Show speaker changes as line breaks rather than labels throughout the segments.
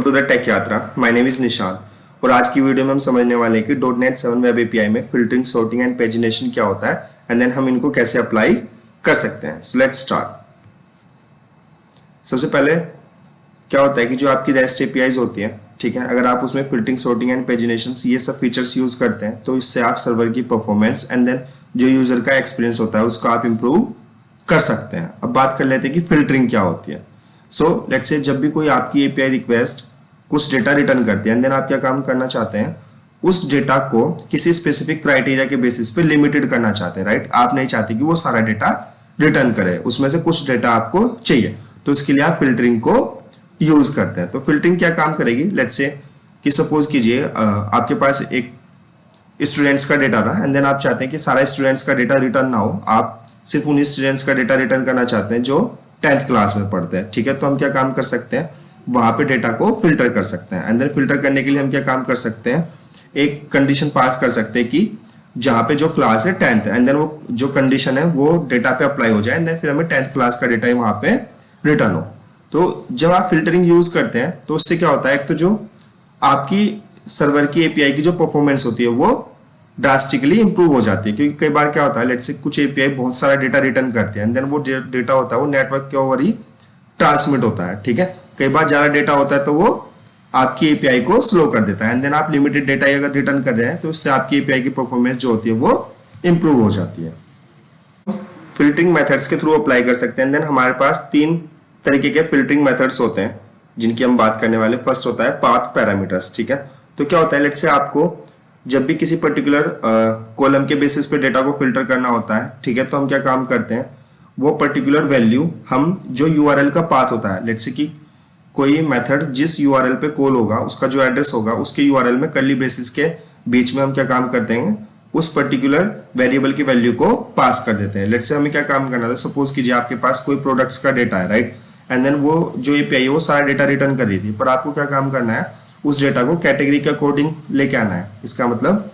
To the take यात्रा। My name is Nishant और आज की वीडियो में हम समझने वाले हैं कि .NET 7 वेब एपीआई में फिल्टरिंग, सॉर्टिंग एंड पेजिनेशन क्या होता है एंड देन हम इनको कैसे अप्लाई कर सकते हैं। So let's start. सबसे पहले क्या होता है कि जो आपकी रेस्ट एपीआईज होती है, ठीक है, अगर आप उसमें फिल्टरिंग, सॉर्टिंग एंड पेजिनेशन ये सब फीचर्स यूज करते हैं तो इससे आप सर्वर की परफॉर्मेंस एंड देन जो यूजर का एक्सपीरियंस होता है उसको आप इंप्रूव कर सकते हैं। अब बात कर लेते हैं कि फिल्टरिंग क्या होती है। सो लेट्स से जब भी कोई आपकी एपीआई रिक्वेस्ट कुछ डेटा रिटर्न करती है एंड देन आप क्या काम करना चाहते हैं, उस डेटा को किसी स्पेसिफिक क्राइटेरिया के बेसिस पे लिमिटेड करना चाहते हैं, राइट। आप नहीं चाहते कि वो सारा डेटा रिटर्न करे, उसमें से कुछ डेटा आपको चाहिए, तो उसके लिए आप फिल्टरिंग को यूज करते हैं। तो फिल्टरिंग क्या काम करेगी, लेट्स से कि सपोज कीजिए आपके पास एक स्टूडेंट्स का डेटा था एंड देन आप चाहते हैं कि सारा स्टूडेंट्स का डेटा रिटर्न ना हो, आप सिर्फ उन्हीं स्टूडेंट्स का डेटा रिटर्न करना चाहते हैं जो 10th क्लास में पढ़ते हैं, ठीक है। तो हम क्या काम कर सकते हैं, वहां पे डेटा को फिल्टर कर सकते हैं एंड देन फिल्टर करने के लिए हम क्या काम कर सकते हैं, एक कंडीशन पास कर सकते हैं कि जहां पे जो क्लास है 10th एंड देन वो जो कंडीशन है वो डेटा पे अप्लाई हो जाए एंड देन फिर हमें 10th क्लास का डेटा वहां पे रिटर्न हो। तो जब आप फिल्टरिंग यूज करते हैं तो उससे क्या होता है, एक तो जो आपकी सर्वर की एपीआई की जो परफॉर्मेंस होती है वो ड्रास्टिकली इंप्रूव हो जाती है, क्योंकि कई बार क्या होता है, लेट्स से कुछ एपीआई बहुत सारा डेटा रिटर्न करते हैं एंड देन वो डेटा होता है वो नेटवर्क के ओवर ही ट्रांसमिट होता है, ठीक है। कई बार ज्यादा डेटा होता है तो वो आपकी एपीआई को स्लो कर देता है एंड देन आप लिमिटेड डेटा अगर रिटर्न कर रहे हैं तो उससे आपकी एपीआई की परफॉर्मेंस जो होती है वो इंप्रूव हो जाती है। फिल्टरिंग मेथड्स के थ्रू अप्लाई कर सकते हैं एंड देन हमारे पास 3 तरीके के फिल्टरिंग मेथड्स होते हैं जिनकी हम बात करने वाले। फर्स्ट होता है पाथ पैरामीटर्स, ठीक है। तो क्या होता है, लेट्स से आपको जब भी किसी पर्टिकुलर कॉलम के बेसिस पे डेटा को फिल्टर करना होता है, ठीक है, तो हम क्या काम करते हैं, वो पर्टिकुलर वैल्यू हम जो यूआरएल का पाथ होता है, लेट्स से कि कोई मेथड जिस यूआरएल पे कॉल होगा उसका जो एड्रेस होगा उसके यूआरएल में कर्ली ब्रेसेस के बीच में हम क्या काम करते हैं, उस पर्टिकुलर वेरिएबल की वैल्यू को पास कर देते हैं। लेट्स से हमें क्या काम करना था, सपोज कीजिए आपके पास कोई प्रोडक्ट्स का डेटा है, राइट, एंड देन वो जो एपीआई है वो सारा डेटा रिटर्न कर रही थी, पर आपको क्या काम करना है, उस डेटा को कैटेगरी के अकॉर्डिंग लेके आना है। इसका मतलब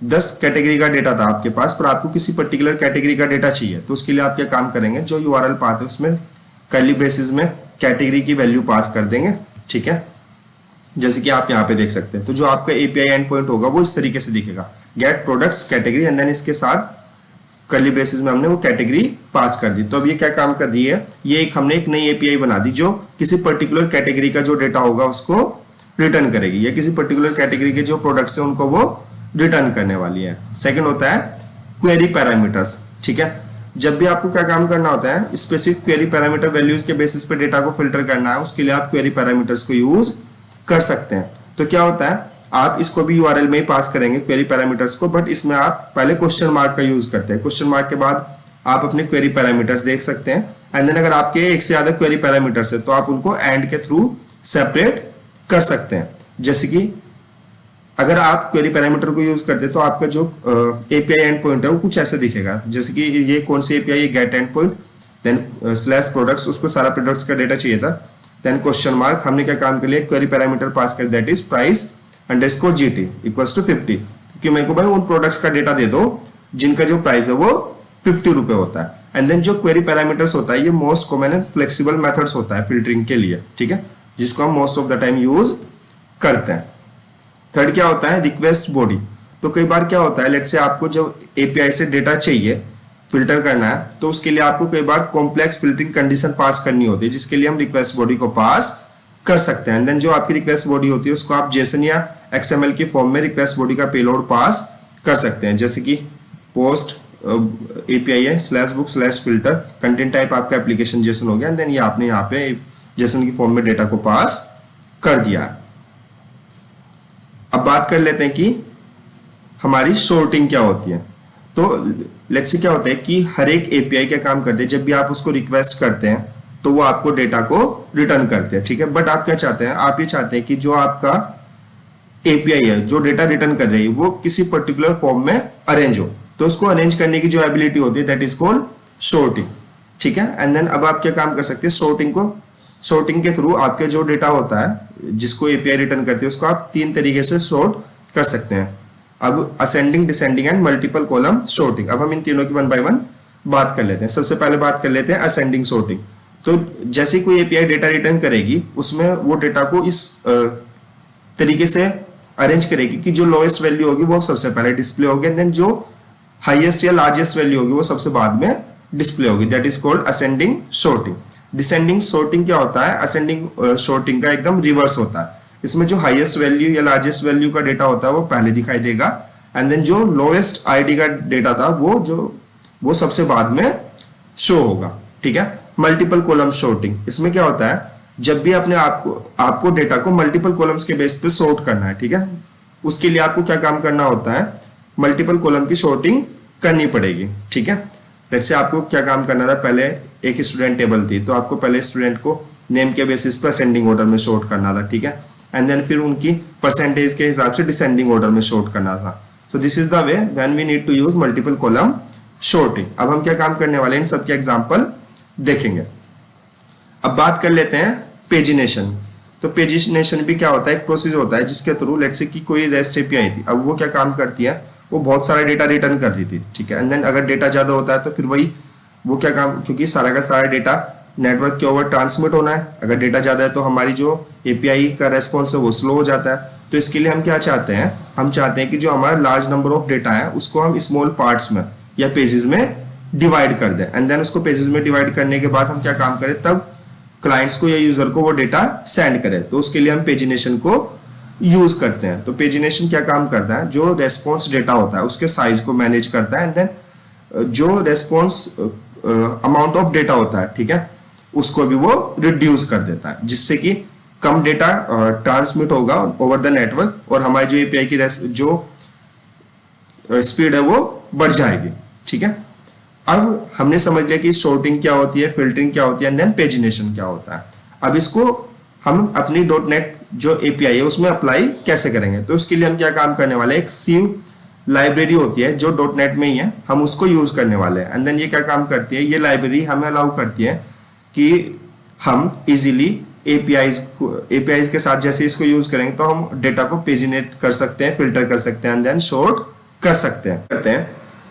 10 कैटेगरी का डेटा था आपके पास, पर आपको किसी पर्टिकुलर कैटेगरी का डेटा चाहिए, तो उसके लिए आप क्या काम करेंगे, जो यूआरएल पाथ है उसमें कर्ली ब्रेसेस में कैटेगरी की वैल्यू पास कर देंगे, ठीक है। जैसे कि आप यहाँ पे देख सकते हैं, तो जो आपका एपीआई एंड पॉइंट होगा वो इस तरीके से दिखेगा, get products category and then इसके साथ कर्ली ब्रेसेस में हमने वो कैटेगरी पास कर दी। तो अब ये क्या काम कर रही है, ये हमने एक नई एपीआई बना दी जो किसी पर्टिकुलर कैटेगरी का जो डेटा होगा उसको रिटर्न करेगी, या किसी पर्टिकुलर कैटेगरी के जो प्रोडक्ट्स हैं उनको वो रिटर्न करने वाली है। सेकंड होता है क्वेरी पैरामीटर्स, ठीक है। जब भी आपको क्या काम करना होता है, स्पेसिफिक क्वेरी पैरामीटर वैल्यूज के बेसिस पे डेटा को फिल्टर करना है, उसके लिए आप क्वेरी पैरामीटर्स को यूज कर सकते हैं। तो क्या होता है, आप इसको भी यूआरएल में ही पास करेंगे क्वेरी पैरामीटर्स को, बट इसमें आप पहले क्वेश्चन मार्क का यूज करते हैं। क्वेश्चन मार्क के बाद आप अपने क्वेरी पैरामीटर्स देख सकते हैं एंड देन अगर आपके एक से ज्यादा क्वेरी पैरामीटर्स है तो आप उनको एंड के थ्रू सेपरेट कर सकते हैं। जैसे कि अगर आप क्वेरी पैरामीटर को यूज करते हैं तो आपका जो एपीआई एंड पॉइंट है वो कुछ ऐसे दिखेगा, जैसे कि ये कौन सी एपीआई है, get end point, then slash products, उसको सारा प्रोडक्ट्स का डेटा चाहिए था, देन क्वेश्चन मार्क, हमने क्या काम कर लिया, क्वेरी पैरामीटर पास कर, that is price underscore GT equals to 50, क्योंकि मेरे को भाई उन प्रोडक्ट्स का डेटा दे दो जिनका जो प्राइस है वो 50 रुपए होता है। एंड देन जो क्वेरी पैरामीटर्स होता है ये most common and flexible methods होता है फिल्टरिंग के लिए, ठीक है, जिसको हम most of the time use करते हैं। थर्ड क्या होता है, रिक्वेस्ट बॉडी। तो कई बार क्या होता है, लेट्स से आपको जब एपीआई से डेटा चाहिए फिल्टर करना है तो उसके लिए आपको कई बार कॉम्प्लेक्स फिल्टरिंग कंडीशन पास करनी होती है, जिसके लिए हम रिक्वेस्ट बॉडी को पास कर सकते हैं। एंड देन जो आपकी रिक्वेस्ट बॉडी होती है उसको आप जेसन या एक्सएमएल की फॉर्म में रिक्वेस्ट बॉडी का पेलोड पास कर सकते हैं, जैसे कि पोस्ट एपीआई है /book /filter, कंटेंट टाइप आपका एप्लीकेशन जेसन हो गया एंड देन ये आपने यहाँ पे जेसन की फॉर्म में डेटा को पास कर दिया। अब बात कर लेते हैं कि हमारी सॉर्टिंग क्या होती है। तो लेट्स से क्या होता है कि हर एक एपीआई क्या काम करते हैं, जब भी आप उसको रिक्वेस्ट करते हैं तो वो आपको डेटा को रिटर्न करते हैं, ठीक है। बट आप क्या चाहते हैं, आप ये चाहते हैं कि जो आपका एपीआई है जो डेटा रिटर्न कर रही है वो किसी पर्टिकुलर फॉर्म में अरेंज हो, तो उसको अरेंज करने की जो एबिलिटी होती है दैट इज कॉल्ड सॉर्टिंग, ठीक है। एंड देन अब आप क्या काम कर सकते हैं, सॉर्टिंग के थ्रू आपके जो डेटा होता है जिसको एपीआई रिटर्न करती है उसको आप 3 तरीके से सॉर्ट कर सकते हैं। अब ascending, descending and multiple column sorting. अब हम इन तीनों की 1 बाय 1 बात कर लेते हैं। सबसे पहले बात कर लेते हैं असेंडिंग सॉर्टिंग। तो जैसे कोई एपीआई डेटा रिटर्न करेगी उसमें वो डेटा को इस तरीके से अरेंज करेगी कि जो लोएस्ट वैल्यू होगी वो सबसे पहले डिस्प्ले होगी, एंड देन जो हाईएस्ट या लार्जेस्ट वैल्यू होगी वो सबसे बाद में डिस्प्ले होगी। That is called ascending sorting. Descending sorting क्या होता है? असेंडिंग सॉर्टिंग का एकदम रिवर्स होता है। इसमें जो हाईएस्ट वैल्यू या लार्जेस्ट वैल्यू का डेटा होता है वो पहले दिखाई देगा, एंड देन जो लोएस्ट आईडी का डेटा था वो सबसे बाद में शो होगा। ठीक है। मल्टीपल कॉलम सॉर्टिंग, इसमें क्या होता है? जब भी अपने आपको डेटा को मल्टीपल कॉलम्स के बेस पे सॉर्ट करना है, ठीक है, उसके लिए आपको क्या काम करना होता है? मल्टीपल कॉलम की सॉर्टिंग करनी पड़ेगी। ठीक है। जैसे आपको क्या काम करना था? पहले एक स्टूडेंट टेबल थी तो आपको पहले स्टूडेंट को नेम के बेसिस पर असेंडिंग ऑर्डर में सॉर्ट करना था। ठीक है। एंड देन फिर उनकी परसेंटेज के हिसाब से डिसेंडिंग ऑर्डर में सॉर्ट करना था। So this is the way when we need to use multiple column sorting. अब हम क्या काम करने वाले हैं, इन सबके एग्जांपल देखेंगे। अब बात कर लेते हैं पेजिनेशन। तो पेजिनेशन भी क्या होता है? एक प्रोसेस होता है जिसके थ्रू लेट्स से कि कोई रेस्ट एपीआई थी, अब वो क्या काम करती है? वो बहुत सारा डेटा रिटर्न कर रही थी। ठीक है। एंड देन अगर डेटा ज्यादा होता है तो फिर वो क्या काम, क्योंकि सारा का सारा डेटा नेटवर्क के ओवर ट्रांसमिट होना है, अगर डेटा ज्यादा है तो हमारी जो एपीआई का रेस्पॉन्स है वो स्लो हो जाता है। तो इसके लिए हम क्या चाहते हैं? हम चाहते हैं कि जो हमारा लार्ज नंबर ऑफ डेटा है उसको हम स्मॉल पार्ट्स में या पेजेस में डिवाइड कर दें, एंड देन उसको पेजेस में डिवाइड करने के बाद हम क्या काम करें, तब क्लाइंट्स को या यूजर को वो डेटा सेंड करें। तो उसके लिए हम पेजिनेशन को यूज करते हैं। तो पेजिनेशन क्या काम करता है? जो रेस्पॉन्स डेटा होता है उसके साइज को मैनेज करता है, एंड देन जो रेस्पॉन्स अमाउंट ऑफ डेटा होता है, ठीक है, उसको भी वो रिड्यूस कर देता है, जिससे कि कम डेटा ट्रांसमिट होगा ओवर द नेटवर्क और हमारी जो एपीआई की जो स्पीड है वो बढ़ जाएगी। ठीक है। अब हमने समझ लिया कि सॉर्टिंग क्या होती है, फिल्टरिंग क्या होती है, एंड देन पेजिनेशन क्या होता है। अब इसको हम अपनी .NET जो एपीआई है उसमें अप्लाई कैसे करेंगे? तो उसके लिए हम क्या काम करने वाले हैं, एक सीव लाइब्रेरी होती है जो .NET में ही है, हम उसको यूज करने वाले हैं। एंड देन ये क्या काम करती है? ये लाइब्रेरी हमें अलाउ करती है कि हम इजीली एपीआईज के साथ जैसे इसको यूज करेंगे तो हम डेटा को पेजिनेट कर सकते हैं, फिल्टर कर सकते हैं, एंड देन सॉर्ट कर सकते हैं।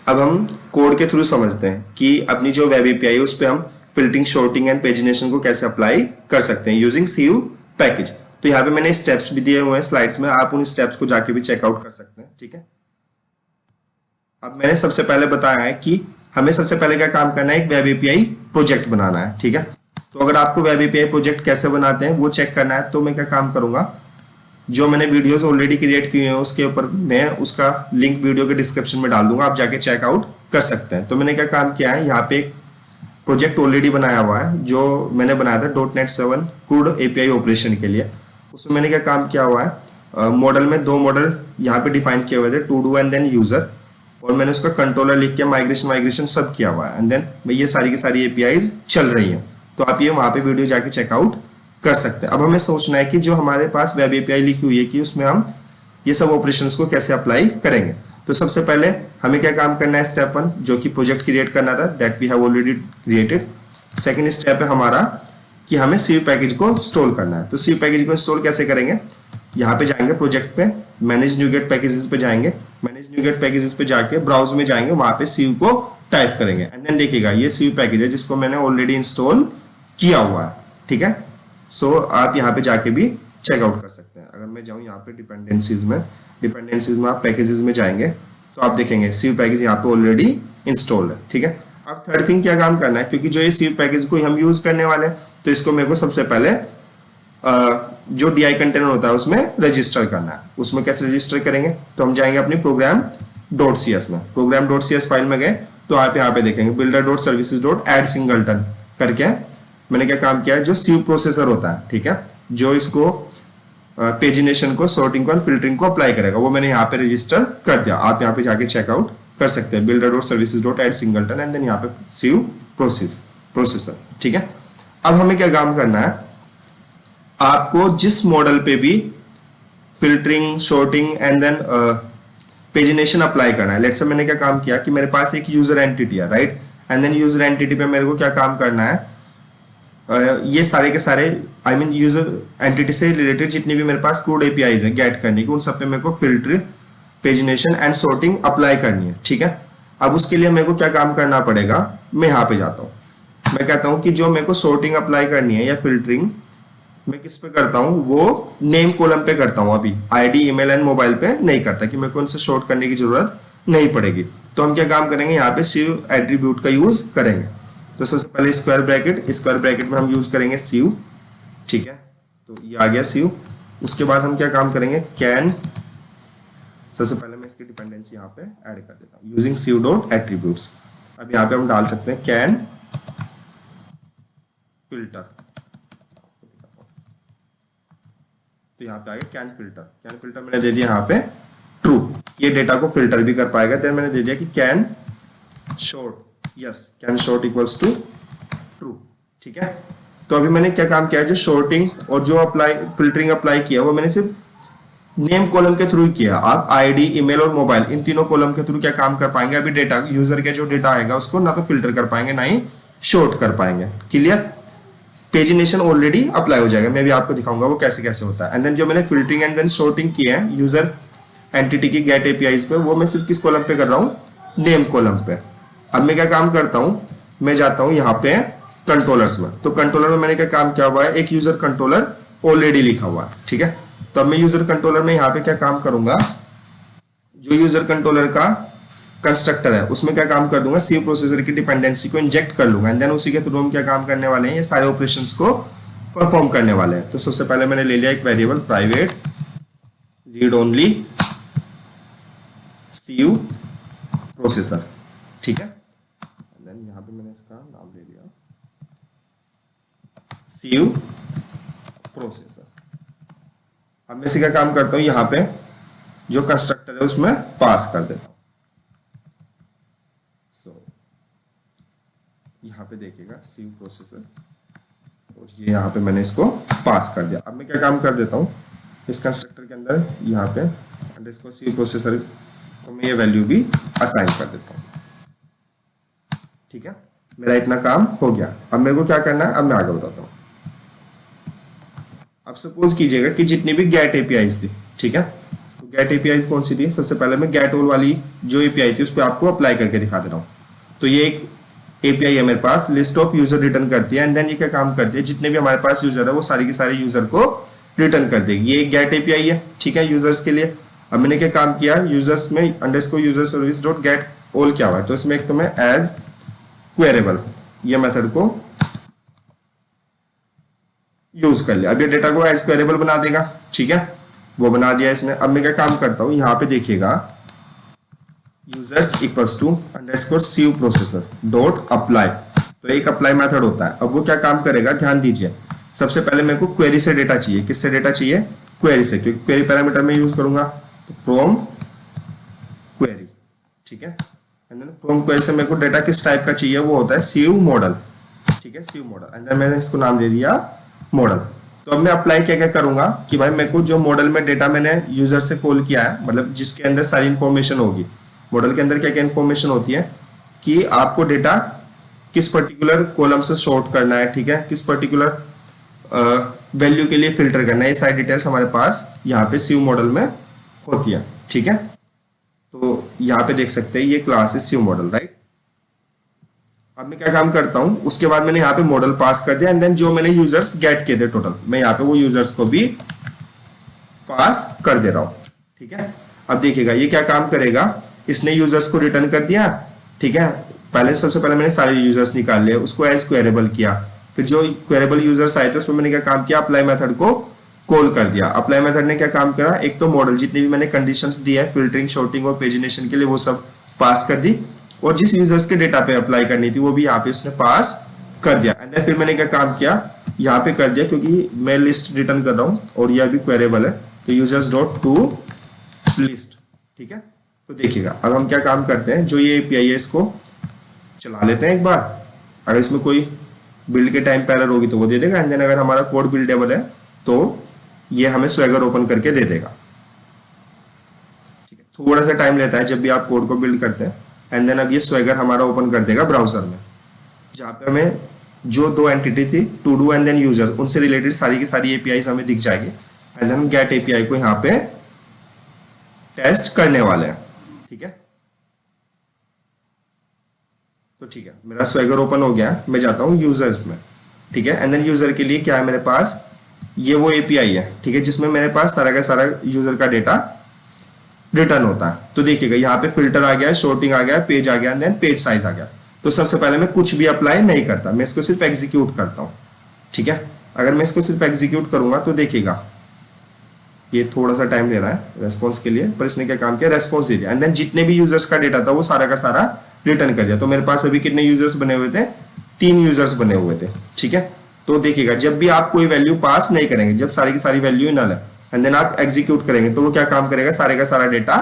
अब हम कोड के थ्रू समझते हैं कि अपनी जो वेब एपीआई है उस पर हम फिल्टरिंग, सॉर्टिंग एंड पेजिनेशन को कैसे अप्लाई कर सकते हैं यूजिंग सीव पैकेज। तो यहाँ पे मैंने स्टेप्स भी दिए हुए हैं स्लाइड्स में, आप उन स्टेप्स को जाके भी चेकआउट कर सकते हैं। ठीक है। अब मैंने सबसे पहले बताया है कि हमें सबसे पहले क्या काम करना है, एक वेब एपीआई प्रोजेक्ट बनाना है। ठीक है। तो अगर आपको वेब एपीआई प्रोजेक्ट कैसे बनाते हैं वो चेक करना है तो मैं क्या काम करूंगा, जो मैंने वीडियोस ऑलरेडी क्रिएट किए हैं उसके ऊपर मैं उसका लिंक वीडियो के डिस्क्रिप्शन में डाल दूंगा, आप जाके चेकआउट कर सकते हैं। तो मैंने क्या काम किया है, यहाँ पे एक प्रोजेक्ट ऑलरेडी बनाया हुआ है जो मैंने बनाया था .NET 7 CRUD एपीआई ऑपरेशन के लिए। उसमें मैंने क्या काम किया हुआ है, मॉडल में 2 मॉडल यहाँ पे डिफाइन किए हुए थे, to do and then user, और मैंने उसका कंट्रोलर लिख के माइग्रेशन सब किया हुआ है, एंड देन ये सारी की सारी एपीआईज चल रही हैं। तो आप ये वहाँ पे वीडियो जाके चेकआउट कर सकते हैं। अब हमें सोचना है कि जो हमारे पास वेब एपीआई लिखी हुई है कि उसमें हम ये सब ऑपरेशंस को कैसे अप्लाई करेंगे। तो सबसे पहले हमें क्या काम करना है, स्टेप 1 जो कि प्रोजेक्ट क्रिएट करना था, that we have already created. Second step है हमारा कि हमें सीव पैकेज को इंस्टॉल करना है। तो सीव पैकेज को इंस्टॉल कैसे करेंगे, यहाँ पे जाएंगे प्रोजेक्ट पे, मैनेज न्यूगेट पैकेजेस पे जाएंगे, मैनेज न्यूगेट पैकेजेस पे जाके ब्राउज में जाएंगे, वहां पे सीव को टाइप करेंगे, एंड देन देखिएगा ये सीव पैकेज है जिसको मैंने ऑलरेडी इंस्टॉल किया हुआ है। ठीक है। सो आप यहाँ पे जाके भी चेकआउट कर सकते हैं। अगर मैं जाऊँ यहाँ पे डिपेंडेंसीज में आप पैकेजेस में जाएंगे तो आप देखेंगे सीव पैकेज यहाँ पे ऑलरेडी इंस्टॉल्ड है। ठीक है। अब थर्ड थिंग क्या काम करना है, क्योंकि जो ये सीव पैकेज को हम यूज करने वाले हैं तो इसको मेरे को सबसे पहले जो DI कंटेनर होता है उसमें रजिस्टर करना है। उसमें कैसे रजिस्टर करेंगे, तो हम जाएंगे अपनी program.cs में, program.cs फाइल में गए तो आप यहाँ पे देखेंगे builder.services.add singleton करके मैंने क्या काम किया है, जो सीव प्रोसेसर होता है, ठीक है, जो इसको पेजिनेशन को, सॉर्टिंग को, फिल्टरिंग को अप्लाई करेगा, वो मैंने यहाँ पे रजिस्टर कर दिया। आप यहाँ पे जाके चेकआउट कर सकते हैं builder.services.add singleton एंड देन यहाँ पे सीव प्रोसेसर। ठीक है। अब हमें क्या काम करना है, आपको जिस मॉडल पे भी filtering, sorting and then pagination apply करना है। लेट्स से मैंने क्या काम किया कि मेरे पास एक यूजर एंटिटी है, right, and then user entity पे मेरे को क्या काम करना है, ये सारे के सारे यूजर एंटिटी से रिलेटेड जितनी भी मेरे पास CRUD APIs है गेट करने की, उन सब पे मेरे को filter, pagination and sorting apply करनी है। ठीक है। अब उसके लिए मेरे को क्या काम करना पड़ेगा, मैं यहाँ पे जाता हूँ, मैं कहता हूं कि जो मेरे को सॉर्टिंग अप्लाई करनी है या फिल्टरिंग मैं किस पे करता हूं, वो नेम कॉलम पे करता हूं। अभी आईडी, ईमेल एंड मोबाइल पे नहीं करता कि मेरे को उनसे सॉर्ट करने की जरूरत नहीं पड़ेगी। तो हम क्या काम करेंगे, यहाँ पे सिव एट्रीब्यूट का यूज करेंगे। तो सबसे पहले स्क्वायर ब्रैकेट में हम यूज करेंगे सिव, ठीक है। तो ये आ गया सिव। उसके बाद हम क्या काम करेंगे, कैन, सबसे पहले मैं इसकी डिपेंडेंसी यहाँ पे ऐड कर देता हूँ यूजिंग सिव डॉट एट्रीब्यूट्स। अब यहाँ पे हम डाल सकते हैं कैन फिल्टर। तो यहाँ पे आ गया कैन फिल्टर मैंने दे दिया यहाँ पे ट्रू, ये डेटा को फिल्टर भी कर पाएगा। देन मैंने दे दिया कि can sort, yes can sort equals to true, ठीक है। तो अभी मैंने क्या काम किया है, जो शॉर्टिंग और जो फिल्टरिंग अप्लाई किया वो मैंने सिर्फ नेम कॉलम के थ्रू किया। आप आईडी, ईमेल और मोबाइल इन तीनों कॉलम के थ्रू क्या काम कर पाएंगे, अभी डेटा यूजर के जो डेटा आएगा उसको ना तो फिल्टर कर पाएंगे ना ही शॉर्ट कर पाएंगे। क्लियर, पेजिनेशन ऑलरेडी अप्लाई हो जाएगा। मैं भी आपको दिखाऊंगा वो कैसे कैसे होता है। एंड देन जो मैंने फिल्टरिंग एंड देन सॉर्टिंग किया है यूजर एंटिटी की गेट एपीआईज पे, वो मैं सिर्फ किस कॉलम पे कर रहा हूँ, नेम कॉलम पे। अब मैं क्या काम करता हूँ, मैं जाता हूँ यहाँ पे कंट्रोलर्स में। तो कंट्रोलर में मैंने क्या काम किया हुआ है, एक यूजर कंट्रोलर ऑलरेडी लिखा हुआ है, ठीक है। तो अब मैं यूजर कंट्रोलर में यहाँ पे क्या काम करूंगा, जो यूजर कंट्रोलर का कंस्ट्रक्टर है उसमें क्या काम कर दूंगा, सी प्रोसेसर की डिपेंडेंसी को इंजेक्ट कर लूंगा। एंड देन उसी के थ्रू हम क्या काम करने वाले हैं, ये सारे ऑपरेशंस को परफॉर्म करने वाले हैं। तो सबसे पहले मैंने ले लिया एक वेरिएबल प्राइवेट रीड ओनली सी प्रोसेसर, ठीक है। देन यहाँ पे मैंने इसका नाम ले लिया सी प्रोसेसर। अब मैं इसी का काम करता हूँ, यहाँ पे जो कंस्ट्रक्टर है उसमें पास कर देता हूँ। यहाँ पे देखिएगा सी प्रोसेसर, और ये यहाँ पे मैंने इसको पास कर दिया। अब मैं क्या काम कर देता हूँ, इस कंस्ट्रक्टर के अंदर यहाँ पे अंडरस्कोर सी प्रोसेसर को मैं ये वैल्यू भी असाइन कर देता हूँ, ठीक है। मेरा इतना काम हो गया। अब मेरे को क्या करना है, अब मैं आगे बताता हूँ। अब सपोज कीजिएगा कि जितनी भी गेट एपीआईज थी, ठीक है, तो गेट एपीआईज कौन सी थी, सबसे पहले मैं गेट ऑल वाली जो एपीआई थी उस पर आपको अप्लाई करके दिखा दे रहा हूँ। तो ये एक एपीआई है मेरे पास, लिस्ट ऑफ यूजर रिटर्न करती है। एंड देन ये क्या काम करती है, जितने भी हमारे पास यूजर है वो सारी के सारे यूजर को रिटर्न कर देगी। ये एक गेट एपीआई है, ठीक है, यूजर्स के लिए। अब मैंने क्या काम किया, यूजर्स में underscore user service dot get all क्या हुआ है, तो इसमें एक तो मैं एज क्वेरेबल ये मेथड को यूज कर लिया। अब ये डेटा को एज क्वेरेबल बना देगा, ठीक है, वो बना दिया इसने। अब मैं क्या काम करता हूँ, यहाँ पे देखिएगा users equals to underscore sieve processor dot apply, तो एक अप्लाई मेथड होता है। अब वो क्या काम करेगा, ध्यान दीजिए, सबसे पहले मेरे को क्वेरी से डेटा चाहिए। किससे डेटा चाहिए, क्वेरी से, क्योंकि क्वेरी पैरामीटर में यूज करूंगा। तो फ्रॉम क्वेरी, ठीक है। एंड देन फ्रॉम क्वेरी से मेरे को डेटा किस टाइप का चाहिए, वो होता है सीव मॉडल, ठीक है, सीव मॉडल। एंड देन मैंने इसको नाम दे दिया मॉडल। तो अब मैं अप्लाई क्या क्या करूंगा कि भाई मेरे को जो मॉडल में डेटा मैंने यूजर से कॉल किया है, मतलब जिसके अंदर सारी इंफॉर्मेशन होगी, मॉडल के अंदर क्या क्या इंफॉर्मेशन होती है कि आपको डेटा किस पर्टिकुलर कॉलम से सॉर्ट करना है, ठीक है, किस पर्टिकुलर वैल्यू के लिए फिल्टर करना है, ये सारी डिटेल्स हमारे पास यहाँ पे सीव मॉडल में होती है, ठीक है। तो यहाँ पे देख सकते हैं ये क्लास है सीव मॉडल, राइट। अब मैं क्या काम करता हूँ, उसके बाद मैंने यहाँ पे मॉडल पास कर दिया। एंड देन जो मैंने यूजर्स गेट किए थे टोटल, मैं यहाँ पे वो यूजर्स को भी पास कर दे रहा हूँ, ठीक है। अब देखिएगा ये क्या काम करेगा, इसने यूजर्स को रिटर्न कर दिया, ठीक है। सबसे पहले मैंने सारे यूजर्स निकाल लिए, उसको एज क्वेरेबल किया। फिर जो क्वेरेबल यूजर्स आए थे उसमें मैंने क्या काम किया, अप्लाई मेथड को कॉल कर दिया। अप्लाई मेथड ने क्या काम करा, एक तो मॉडल जितनी भी मैंने कंडीशंस दी है फिल्टरिंग, शॉर्टिंग और पेजिनेशन के लिए वो सब पास कर दी, और जिस यूजर्स के डेटा पे अप्लाई करनी थी वो भी यहाँ पे उसने पास कर दिया। एंड फिर मैंने क्या काम किया, यहाँ पे कर दिया, क्योंकि मैं लिस्ट रिटर्न कर रहा हूँ और यह भी क्वेरेबल है, तो यूजर्स डॉट टू लिस्ट, ठीक है। तो देखिएगा अब हम क्या काम करते हैं, जो ये एपीआई है इसको चला लेते हैं एक बार। अगर इसमें कोई बिल्ड के टाइम पे एरर होगी तो वो दे देगा। एंड देन अगर हमारा कोड बिल्डेबल है तो ये हमें स्वैगर ओपन करके दे देगा, ठीक है। थोड़ा सा टाइम लेता है जब भी आप कोड को बिल्ड करते हैं। एंड देन अब ये स्वैगर हमारा ओपन कर देगा ब्राउजर में, जहाँ पे हमें जो दो एंटिटी थी to do and then user, उनसे रिलेटेड सारी की सारी एपीआई हमें दिख जाएगी। एंड देन हम गेट एपीआई को यहाँ पे टेस्ट करने वाले हैं, ठीक है। तो तो ठीक है, मेरा स्वैगर ओपन हो गया, मैं जाता हूँ यूजर्स में, ठीक है। एंड देन यूजर के लिए क्या है मेरे पास, ये वो एपीआई है, ठीक है, जिसमें मेरे पास सारा का सारा यूजर का डेटा रिटर्न होता है। तो देखिएगा यहाँ पे फिल्टर आ गया, शॉर्टिंग आ गया, पेज आ गया, देन पेज साइज आ गया। तो सबसे पहले मैं कुछ भी अप्लाई नहीं करता, मैं इसको सिर्फ एग्जीक्यूट करता हूँ, ठीक है। अगर मैं इसको सिर्फ एग्जीक्यूट करूंगा तो देखिएगा ये थोड़ा सा टाइम ले रहा है रेस्पॉन्स के लिए, पर इसने क्या काम किया, रेस्पॉन्स दे दिया। एंड देन जितने भी यूजर्स का डेटा था वो सारा का सारा रिटर्न कर दिया। तो मेरे पास अभी कितने यूजर्स बने हुए थे, 3 यूजर्स बने हुए थे, ठीक है। तो देखिएगा जब भी आप कोई वैल्यू पास नहीं करेंगे, जब सारी की सारी वैल्यू नल है, एंड देन आप एग्जीक्यूट करेंगे तो वो क्या काम करेगा, सारे का सारा डेटा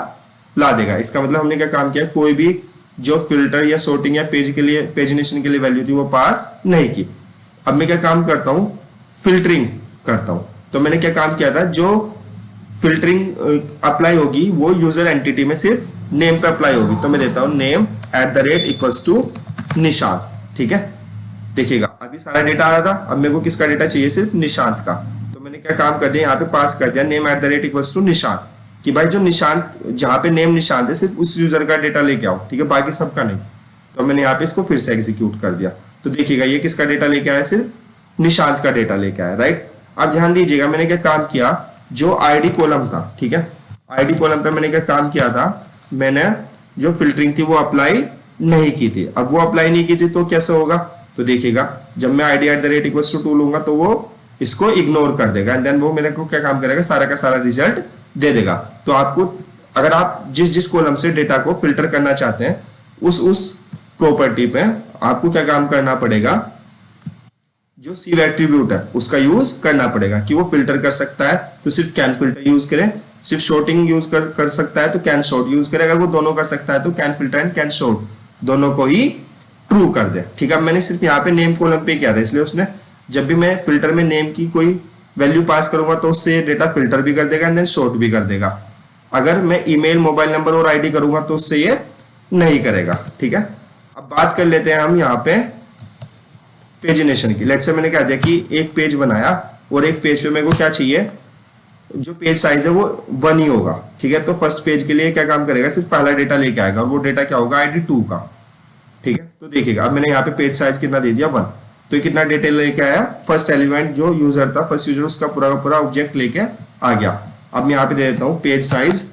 ला देगा। इसका मतलब हमने क्या काम किया, कोई भी जो फिल्टर या सॉर्टिंग या पेज के लिए, पेजिनेशन के लिए वैल्यू थी वो पास नहीं की। अब मैं क्या काम करता हूँ, फिल्टरिंग करता हूँ। तो मैंने क्या काम किया था, जो फिल्टरिंग अप्लाई होगी वो यूजर एंटिटी में सिर्फ नेम पे अप्लाई होगी। तो मैं देता हूँ नेम @ निशांत, ठीक है। देखिएगा अभी सारा डेटा आ रहा था, अब मेरे को किसका डेटा चाहिए, सिर्फ निशांत का। तो मैंने क्या काम कर दिया, यहाँ पे पास कर दिया नेम @ निशांत, कि भाई जो निशांत, जहाँ पे नेम निशांत है सिर्फ उस यूजर का डेटा लेके आओ, ठीक है, बाकी सबका नहीं। तो मैंने यहाँ पे इसको फिर से एग्जीक्यूट कर दिया। तो देखिएगा ये किसका डेटा लेके आया, सिर्फ निशांत का डेटा लेके आया, राइट। अब ध्यान दीजिएगा मैंने क्या काम किया, जो आईडी कॉलम था, ठीक है, आईडी कॉलम पे मैंने क्या काम किया था, मैंने जो फिल्टरिंग थी वो अप्लाई नहीं की थी। अब वो अप्लाई नहीं की थी तो कैसे होगा, तो देखिएगा जब मैं id @2 लूंगा तो वो इसको इग्नोर कर देगा, एंड देन वो मेरे को क्या काम करेगा, सारा का सारा रिजल्ट दे देगा। तो आपको, अगर आप जिस जिस कॉलम से डेटा को फिल्टर करना चाहते हैं उस प्रॉपर्टी पे आपको क्या काम करना पड़ेगा, जो सिव एट्रीब्यूट है उसका यूज करना पड़ेगा। कि वो फिल्टर कर सकता है तो सिर्फ कैन फिल्टर यूज करे, सिर्फ शॉर्टिंग यूज कर सकता है तो कैन शॉर्ट यूज करे, अगर वो दोनों कर सकता है तो can filter and can short दोनों को ही ट्रू कर दे, ठीक है। मैंने सिर्फ यहाँ पे नेम कॉलम पे किया था, इसलिए उसने जब भी मैं फिल्टर में नेम की कोई वैल्यू पास करूंगा तो उससे डेटा फिल्टर भी कर देगा एंड देन शॉर्ट भी कर देगा। अगर मैं ईमेल, मोबाइल नंबर और आईडी करूंगा तो उससे ये नहीं करेगा, ठीक है। अब बात कर लेते हैं हम यहाँ पे पेजिनेशन की। लेट्स से मैंने क्या दिया कि एक पेज बनाया और एक पेज पे मेरे को क्या चाहिए, जो पेज साइज है वो 1 ही होगा, ठीक है। तो फर्स्ट पेज के लिए क्या काम करेगा, सिर्फ पहला डेटा लेके आएगा और वो डेटा क्या होगा, ID 2 का, ठीक है। तो देखिएगा अब मैंने यहाँ पे पेज साइज कितना दे दिया, 1। तो कितना डेटा लेके आया, फर्स्ट एलिमेंट जो यूजर था, फर्स्ट यूजर, उसका पूरा का पूरा ऑब्जेक्ट लेके आ गया। अब मैं यहाँ पे दे देता हूँ पेज साइज,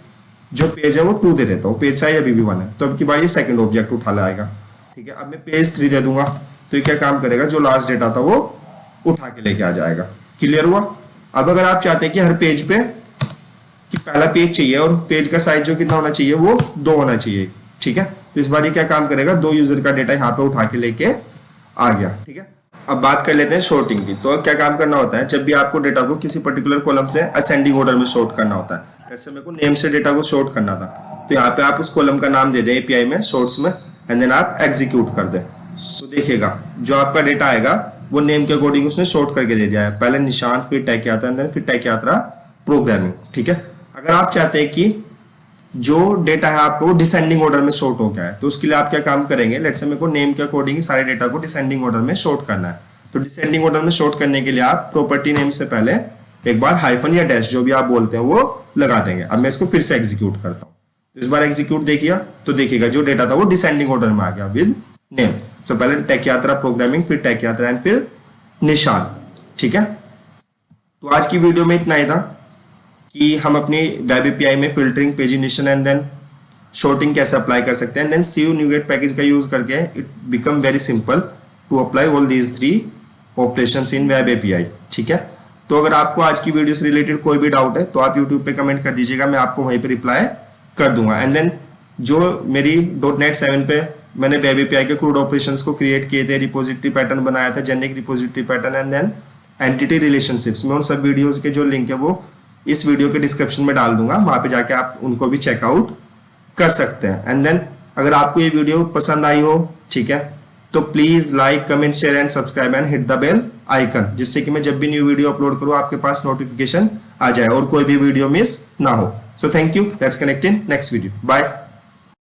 जो पेज है वो 2 दे देता हूँ, पेज साइज अभी भी 1 है। तो अब की बार ये सेकंड ऑब्जेक्ट उठा लाएगा, ठीक है। अब मैं पेज 3 दे दूंगा तो ये क्या काम करेगा, जो लास्ट डेटा था वो उठा के लेके आ जाएगा। क्लियर हुआ। अब अगर आप चाहते हैं कि हर पेज पे कि पहला पेज चाहिए और पेज का साइज जो कितना होना चाहिए वो 2 होना चाहिए, ठीक है। तो इस बार ये क्या काम करेगा, 2 यूजर का डेटा यहाँ पे उठा के लेके आ गया, ठीक है। अब बात कर लेते हैं शॉर्टिंग की। तो क्या काम करना होता है, जब भी आपको डेटा को किसी पर्टिकुलर कॉलम से असेंडिंग ऑर्डर में शॉर्ट करना होता है। जैसे मेरे को नेम से डेटा को शॉर्ट करना था, तो यहाँ पे आप उस कॉलम का नाम दे दें एपीआई में, शॉर्ट्स में, एंड देन आप एग्जीक्यूट कर दें। तो देखिएगा जो आपका डेटा आएगा वो नेम के अकॉर्डिंग उसने शॉर्ट करके दे दिया है। पहले निशांत, फिर टैक यात्रा, एंड देन फिर टैक यात्रा प्रोग्रामिंग, ठीक है। अगर आप चाहते हैं कि जो डेटा है आपको वो डिसेंडिंग ऑर्डर में शॉर्ट हो गया है, तो उसके लिए आप क्या काम करेंगे, लेट्स से मेरे को नेम के अकॉर्डिंग सारे डेटा को डिसेंडिंग ऑर्डर में शॉर्ट करना है। तो डिसेंडिंग ऑर्डर में शॉर्ट करने के लिए आप प्रॉपर्टी नेम से पहले एक बार हाइफन या डैश जो भी आप बोलते हैं वो लगा देंगे। अब मैं इसको फिर से एग्जीक्यूट करता हूँ, तो इस बार एग्जीक्यूट देखिए तो देखिएगा जो डेटा था वो डिसेंडिंग ऑर्डर में आ गया विद नेम। सो पहले टैक यात्रा प्रोग्रामिंग, फिर टैक यात्रा एंड फिर निशांत, ठीक है। तो आज की वीडियो में इतना ही था कि हम अपनी वेब एपीआई में filtering, pagination and then sorting कैसे अप्लाई कर सकते हैं। And then sieve NuGet package का यूज करके it become very simple to apply all these 3 operations in web API, ठीक है। तो अगर आपको आज की वीडियो से रिलेटेड कोई भी डाउट है तो आप यूट्यूब पे कमेंट कर दीजिएगा, मैं आपको वहीं पे रिप्लाई कर दूंगा। एंड देन जो मेरी .NET 7 पे मैंने वेब एपीआई के क्रूड ऑपरेशंस को क्रिएट किए थे, रिपोजिटरी पैटर्न बनाया था, generic repository pattern and then entity relationships, मैं उन सब वीडियोस के जो लिंक है वो इस वीडियो के डिस्क्रिप्शन में डाल दूंगा, वहां पे जाके आप उनको भी चेकआउट कर सकते हैं। एंड देन अगर आपको ये वीडियो पसंद आई हो, ठीक है, तो please like, comment, share and subscribe and hit the bell icon, जिससे कि मैं जब भी न्यू वीडियो अपलोड करूं आपके पास नोटिफिकेशन आ जाए और कोई भी वीडियो मिस ना हो। So thank you, let's connect in next video, bye.